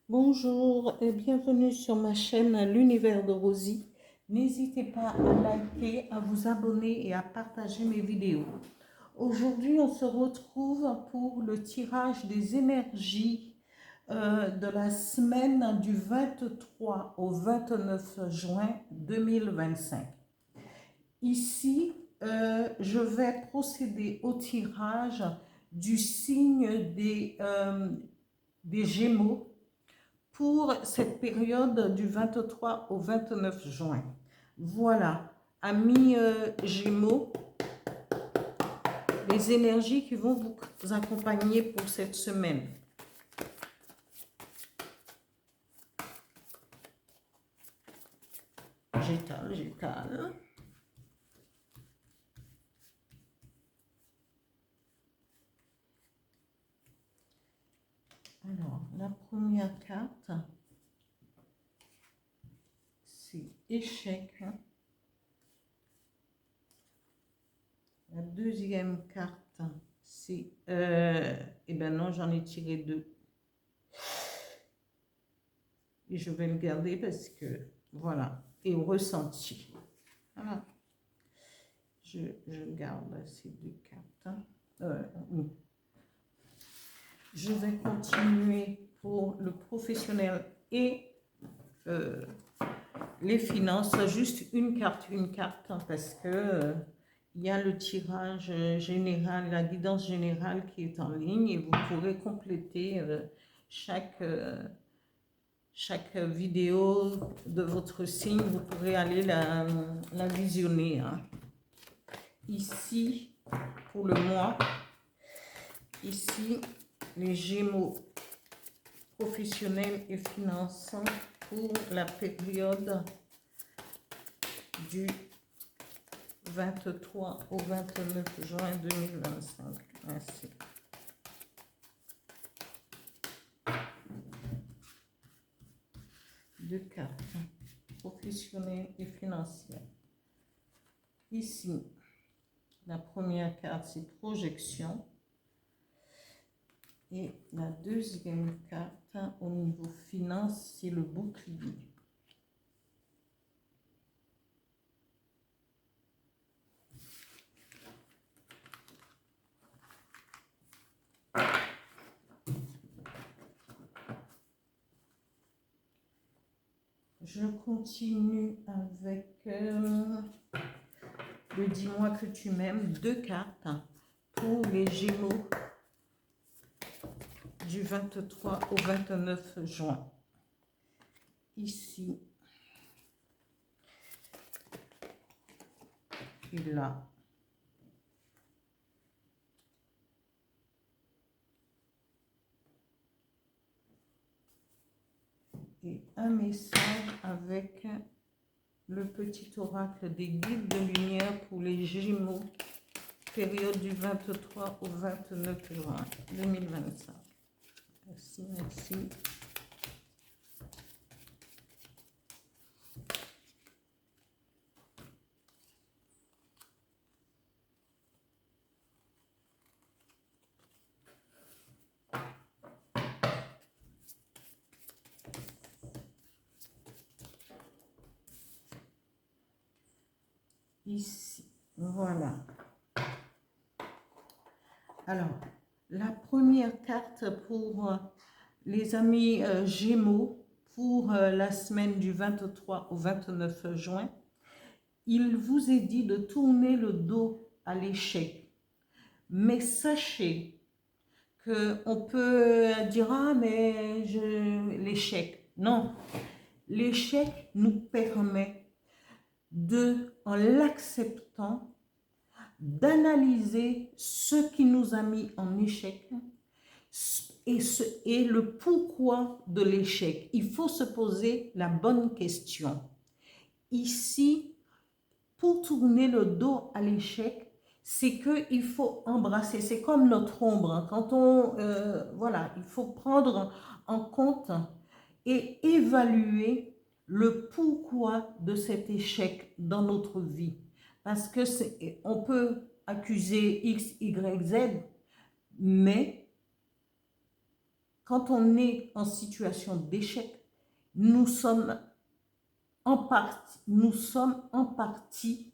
Bonjour et bienvenue sur ma chaîne L'Univers de Rosie. N'hésitez pas à liker, à vous abonner et à partager mes vidéos. Aujourd'hui, on se retrouve pour le tirage des énergies de la semaine du 23 au 29 juin 2025. Ici, je vais procéder au tirage du signe des Gémeaux pour cette période du 23 au 29 juin. Voilà, amis Gémeaux, les énergies qui vont vous accompagner pour cette semaine. J'étale. Alors, la première carte, c'est échec. La deuxième carte, c'est... eh ben non, j'en ai tiré deux. Et je vais le garder parce que, voilà, et au ressenti. Voilà. Je garde ces deux cartes. Oui. Je vais continuer pour le professionnel et les finances. Juste une carte, parce que il y a le tirage général, la guidance générale qui est en ligne et vous pourrez compléter chaque vidéo de votre signe. Vous pourrez aller la visionner. Hein. Ici, pour le mois, ici, les Gémeaux professionnels et financiers pour la période du 23 au 29 juin 2025. Merci. Deux cartes, professionnelles et financières. Ici, la première carte, c'est projection. Et la deuxième carte, au niveau finance, c'est le bouclier. Je continue avec le dis-moi que tu m'aimes. Deux cartes pour les Gémeaux du 23 au 29 juin. Ici. Et là. Et un message avec le petit oracle des guides de lumière pour les Gémeaux, période du 23 au 29 juin 2025. Merci, merci. Ici, voilà. Alors, la première carte pour les amis Gémeaux pour la semaine du 23 au 29 juin, il vous est dit de tourner le dos à l'échec. Mais sachez qu'on peut dire « Ah, mais l'échec ». Non, l'échec nous permet en l'acceptant, d'analyser ce qui nous a mis en échec et le pourquoi de l'échec. Il faut se poser la bonne question. Ici, pour tourner le dos à l'échec, c'est qu'il faut embrasser. C'est comme notre ombre. Hein. Quand on... voilà, il faut prendre en compte et évaluer le pourquoi de cet échec dans notre vie. Parce que on peut accuser X, Y, Z, mais quand on est en situation d'échec, nous sommes nous sommes en partie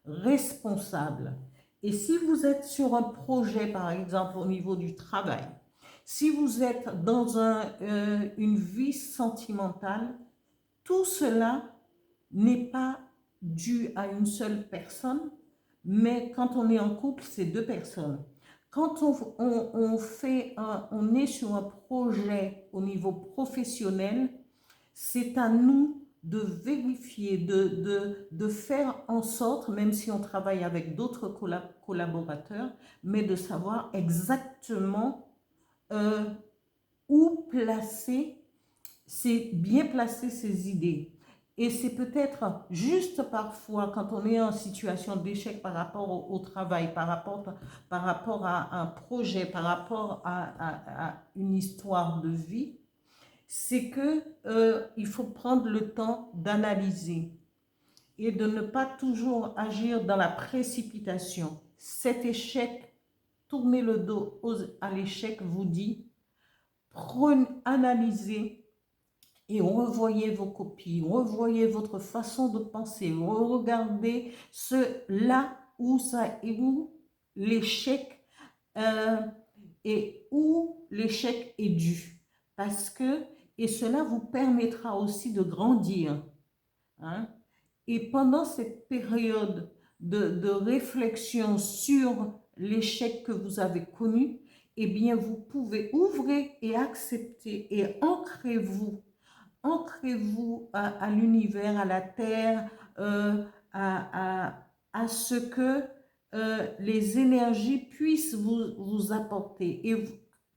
responsables. Et si vous êtes sur un projet, par exemple, au niveau du travail, si vous êtes dans une vie sentimentale, tout cela n'est pas dû à une seule personne, mais quand on est en couple, c'est deux personnes. Quand on est sur un projet au niveau professionnel, c'est à nous de vérifier, de faire en sorte, même si on travaille avec d'autres collaborateurs, mais de savoir exactement euh, où placer, c'est bien placer ses idées. Et c'est peut-être juste parfois quand on est en situation d'échec par rapport au travail, par rapport à un projet, par rapport à une histoire de vie, c'est que il faut prendre le temps d'analyser et de ne pas toujours agir dans la précipitation. Cet échec, tournez le dos à l'échec, vous dit, analysez et revoyez vos copies, revoyez votre façon de penser, regardez là où ça est, où l'échec et où l'échec est dû. Parce que, et cela vous permettra aussi de grandir. Hein? Et pendant cette période de réflexion sur l'échec que vous avez connu, eh bien, vous pouvez ouvrir et accepter et ancrez-vous à l'univers, à la terre, à ce que les énergies puissent vous apporter. Et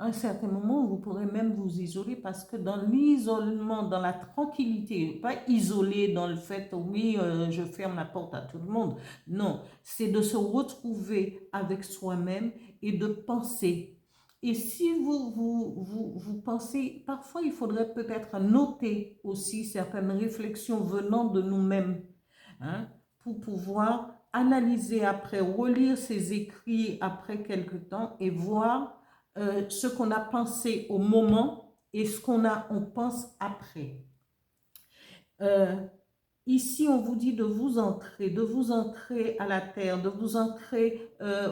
à un certain moment, vous pourrez même vous isoler parce que dans l'isolement, dans la tranquillité, pas isolé dans le fait, oui, je ferme la porte à tout le monde. Non, c'est de se retrouver avec soi-même et de penser. Et si vous pensez, parfois il faudrait peut-être noter aussi certaines réflexions venant de nous-mêmes, hein, pour pouvoir analyser après, relire ces écrits après quelque temps et voir ce qu'on a pensé au moment et ce on pense après. Ici, on vous dit de vous ancrer à la terre, de vous ancrer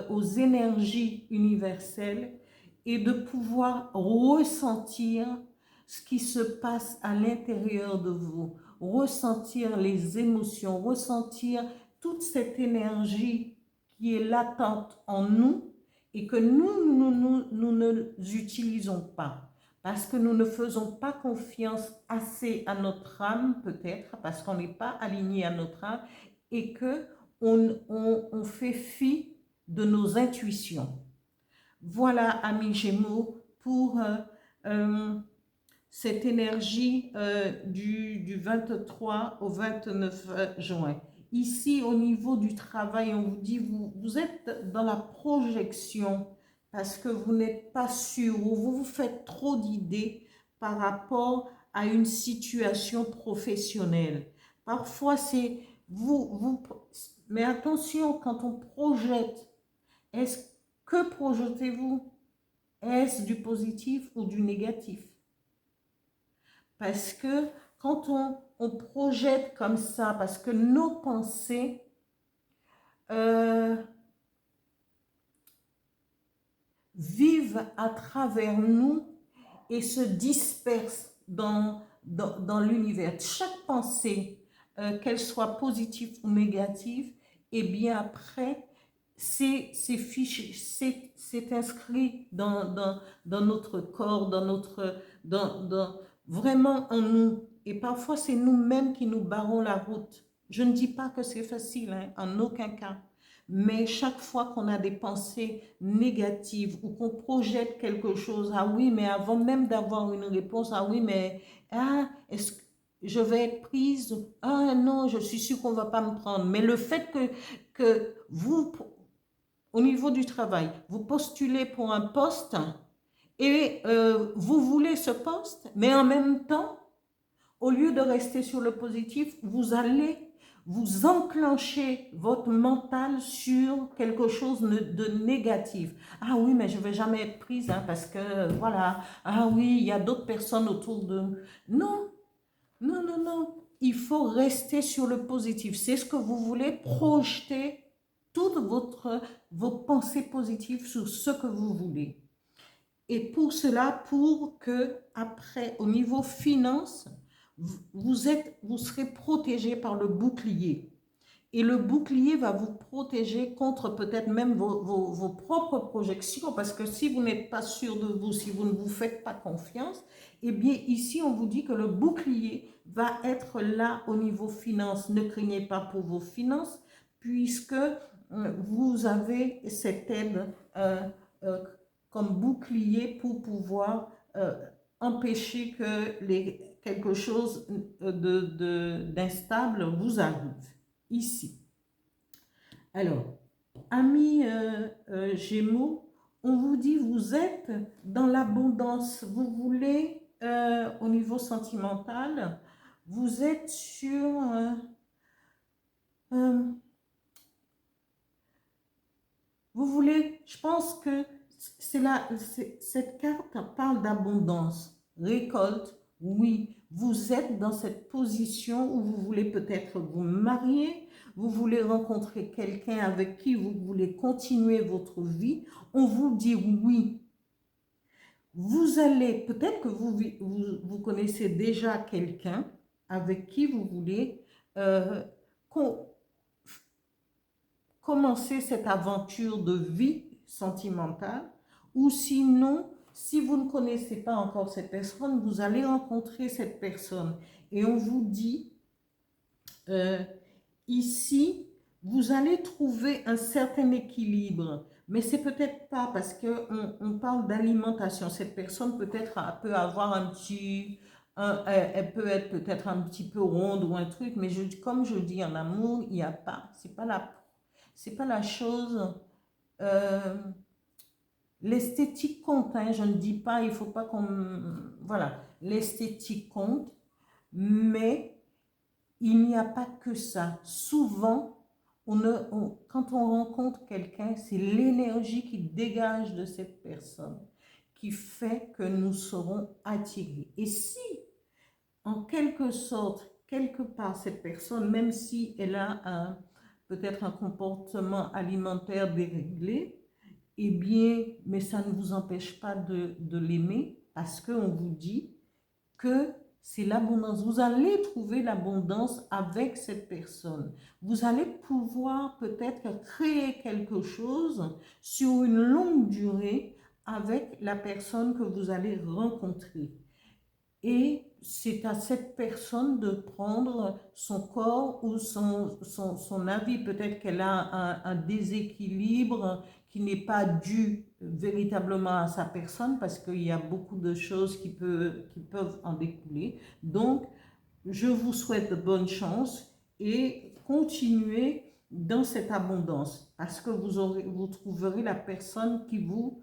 aux énergies universelles et de pouvoir ressentir ce qui se passe à l'intérieur de vous, ressentir les émotions, ressentir toute cette énergie qui est latente en nous et que nous ne utilisons pas. Parce que nous ne faisons pas confiance assez à notre âme, peut-être, parce qu'on n'est pas aligné à notre âme, et qu'on fait fi de nos intuitions. Voilà, amis Gémeaux, pour cette énergie du 23 au 29 juin. Ici, au niveau du travail, on vous dit, vous êtes dans la projection parce que vous n'êtes pas sûr ou vous vous faites trop d'idées par rapport à une situation professionnelle. Parfois, c'est mais attention, quand on projette, que projetez-vous? Est-ce du positif ou du négatif? Parce que quand on projette comme ça, parce que nos pensées vivent à travers nous et se dispersent dans l'univers. Chaque pensée, qu'elle soit positive ou négative, et bien après, c'est inscrit dans notre corps, vraiment en nous. Et parfois, c'est nous-mêmes qui nous barrons la route. Je ne dis pas que c'est facile, hein, en aucun cas. Mais chaque fois qu'on a des pensées négatives ou qu'on projette quelque chose, ah oui, mais avant même d'avoir une réponse, ah oui, mais est-ce que je vais être prise? Ah non, je suis sûre qu'on ne va pas me prendre. Mais le fait que vous, au niveau du travail, vous postulez pour un poste et vous voulez ce poste, mais en même temps, au lieu de rester sur le positif, vous allez vous enclenchez votre mental sur quelque chose de négatif. Ah oui, mais je ne vais jamais être prise hein, parce que voilà, ah oui, il y a d'autres personnes autour de... Non, non, non, non. Il faut rester sur le positif. C'est ce que vous voulez projeter toutes vos pensées positives sur ce que vous voulez. Et pour cela, pour que après, au niveau finance, vous serez protégé par le bouclier. Et le bouclier va vous protéger contre peut-être même vos propres projections, parce que si vous n'êtes pas sûr de vous, si vous ne vous faites pas confiance, eh bien ici on vous dit que le bouclier va être là au niveau finance. Ne craignez pas pour vos finances, puisque vous avez cette aide euh, comme bouclier pour pouvoir empêcher que quelque chose d'instable vous arrive. Ici. Alors, amis Gémeaux, on vous dit vous êtes dans l'abondance. Vous voulez, au niveau sentimental, vous êtes sur... vous voulez, je pense que cette carte parle d'abondance, récolte, oui. Vous êtes dans cette position où vous voulez peut-être vous marier, vous voulez rencontrer quelqu'un avec qui vous voulez continuer votre vie. On vous dit oui. Vous allez, peut-être que vous connaissez déjà quelqu'un avec qui vous voulez commencer cette aventure de vie sentimentale, ou sinon, si vous ne connaissez pas encore cette personne, vous allez rencontrer cette personne. Et on vous dit, ici, vous allez trouver un certain équilibre, mais c'est peut-être pas parce qu'on parle d'alimentation. Cette personne peut-être peut avoir un petit... elle peut être peut-être un petit peu ronde ou un truc, mais comme je dis en amour, il n'y a pas, c'est pas la chose. L'esthétique compte, hein, je ne dis pas, il faut pas qu'on... Voilà, l'esthétique compte, mais il n'y a pas que ça. Souvent, quand on rencontre quelqu'un, c'est l'énergie qui dégage de cette personne qui fait que nous serons attirés. Et si, en quelque sorte, quelque part, cette personne, même si elle a peut-être un comportement alimentaire déréglé, eh bien, mais ça ne vous empêche pas de l'aimer, parce qu'on vous dit que c'est l'abondance. Vous allez trouver l'abondance avec cette personne. Vous allez pouvoir peut-être créer quelque chose sur une longue durée avec la personne que vous allez rencontrer. Et c'est à cette personne de prendre son corps ou son avis. Peut-être qu'elle a un déséquilibre qui n'est pas dû véritablement à sa personne, parce qu'il y a beaucoup de choses qui peuvent en découler. Donc, je vous souhaite de bonnes chances et continuez dans cette abondance, parce que vous trouverez la personne qui vous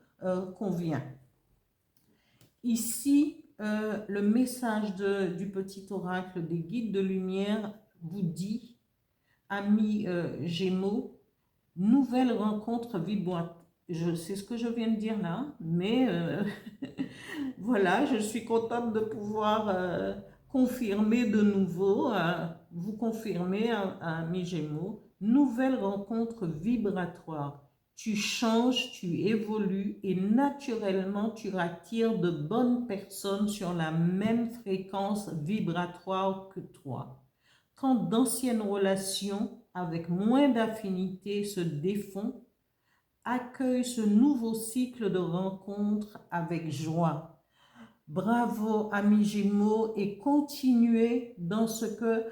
convient. Ici, le message du petit oracle des guides de lumière vous dit, amis Gémeaux, nouvelle rencontre vibrante. Je sais ce que je viens de dire là, mais voilà, je suis contente de pouvoir confirmer de nouveau, vous confirmer, amis Gémeaux, nouvelle rencontre vibratoire. Tu changes, tu évolues et naturellement tu attires de bonnes personnes sur la même fréquence vibratoire que toi. Quand d'anciennes relations avec moins d'affinité se défont, accueille ce nouveau cycle de rencontres avec joie. Bravo, amis Gémeaux, et continuez dans ce que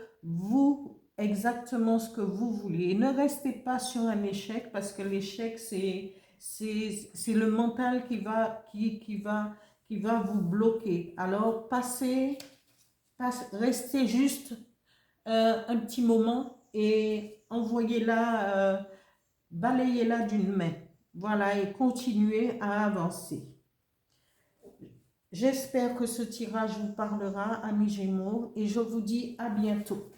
exactement ce que vous voulez. Et ne restez pas sur un échec, parce que l'échec, c'est le mental qui va vous bloquer. Alors, restez juste un petit moment et envoyez-la, balayez-la d'une main. Voilà, et continuez à avancer. J'espère que ce tirage vous parlera, amis Gémeaux, et je vous dis à bientôt.